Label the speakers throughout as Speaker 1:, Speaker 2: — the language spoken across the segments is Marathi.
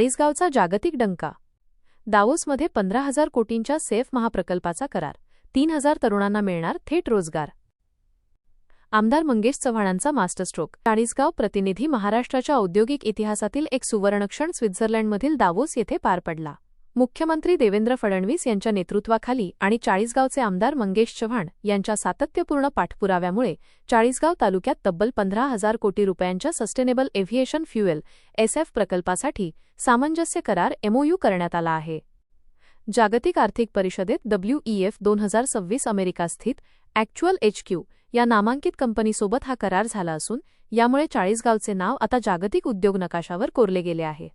Speaker 1: चाळीसगावचा जागतिक डंका. दावोसमध्ये 15,000 कोटींच्या सेफ महाप्रकल्पाचा करार. 3,000 तरुणांना मिळणार थेट रोजगार. आमदार मंगेश चव्हाणांचा मास्टरस्ट्रोक. चाळीसगाव प्रतिनिधी. महाराष्ट्राच्या औद्योगिक इतिहासातील एक सुवर्णक्षण स्वित्झर्लंडमधील दावोस येथे पार पडला. मुख्यमंत्री देवेंद्र फडणवीस यांच्या नेतृत्वाखाली आणि चाळीसगावचे आमदार मंगेश चव्हाण यांच्या सातत्यपूर्ण पाठपुराव्यामुळे चाळीसगाव तालुक्यात तब्बल 15,000 कोटी रुपयांच्या सस्टेनेबल एव्हिएशन फ्युएल SF प्रकल्पासाठी सामंजस्य करार MOU करण्यात आला आहे. जागतिक आर्थिक परिषदेत WEF 2026 अमेरिकास्थित ॲक्च्युअल HQ या नामांकित कंपनीसोबत हा करार झाला असून यामुळे चाळीसगावचे नाव आता जागतिक उद्योग नकाशावर कोरले गेले आहे.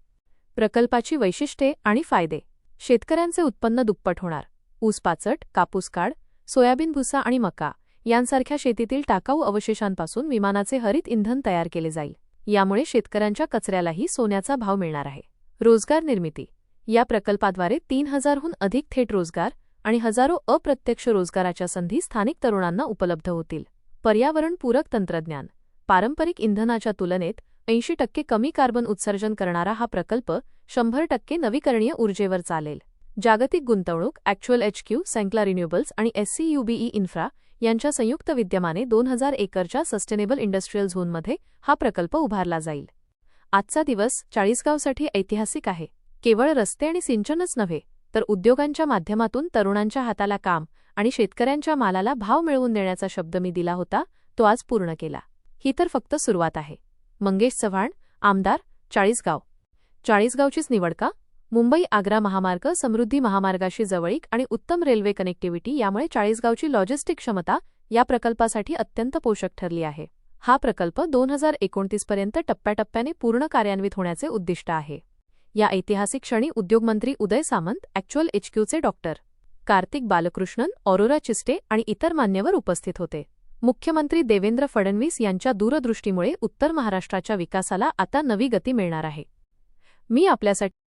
Speaker 1: प्रकल्पाची वैशिष्ट्ये आणि फायदे. शेतकऱ्यांचे उत्पन्न दुप्पट होणार. ऊसपाचट, कापूस काड, सोयाबीन भुसा आणि मका यांसारख्या शेतीतील टाकाऊ अवशेषांपासून विमानाचे हरित इंधन तयार केले जाईल. यामुळे शेतकऱ्यांच्या कचऱ्यालाही सोन्याचा भाव मिळणार आहे. रोजगार निर्मिती. या प्रकल्पाद्वारे 3,000हून अधिक थेट रोजगार आणि हजारो अप्रत्यक्ष रोजगाराच्या संधी स्थानिक तरुणांना उपलब्ध होतील. पर्यावरणपूरक तंत्रज्ञान. पारंपरिक इंधनाच्या तुलनेत 80% कमी कार्बन उत्सर्जन करणारा हा प्रकल्प 100% नवीकरणीय ऊर्जेवर चालेल. जागतिक गुंतवणूक. ॲक्च्युअल HQ, सेंक्ला रिन्युएबल्स आणि SCUBE इन्फ्रा यांच्या संयुक्त विद्यमाने 2,000 एकरच्या सस्टेनेबल इंडस्ट्रियल झोनमध्ये हा प्रकल्प उभारला जाईल. आजचा दिवस चाळीसगावसाठी ऐतिहासिक आहे. केवळ रस्ते आणि सिंचनच नव्हे, तर उद्योगांच्या माध्यमातून तरुणांच्या हाताला काम आणि शेतकऱ्यांच्या मालाला भाव मिळवून देण्याचा शब्द मी दिला होता, तो आज पूर्ण केला. ही तर फक्त सुरुवात आहे. मंगेश चव्हाण, आमदार, चाळीसगाव. चाळीसगावचीच निवड का? मुंबई-आग्रा महामार्ग, समृद्धी महामार्गाशी जवळीक आणि उत्तम रेल्वे कनेक्टिव्हिटी यामुळे चाळीसगावची लॉजिस्टिक क्षमता या प्रकल्पासाठी अत्यंत पोषक ठरली आहे. हा प्रकल्प 2029 पर्यंत टप्प्याटप्प्याने पूर्ण कार्यान्वित होण्याचे उद्दिष्ट आहे. या ऐतिहासिक क्षणी उद्योगमंत्री उदय सामंत, ॲक्च्युअल HQचे डॉक्टर कार्तिक बालकृष्णन, ऑरोरा चिस्टे आणि इतर मान्यवर उपस्थित होते. मुख्यमंत्री देवेंद्र फडणवीस यांच्या दूरदृष्टीमुळे उत्तर महाराष्ट्राच्या विकासाला आता नवी गती मिळणार आहे. मी आपल्यासाठी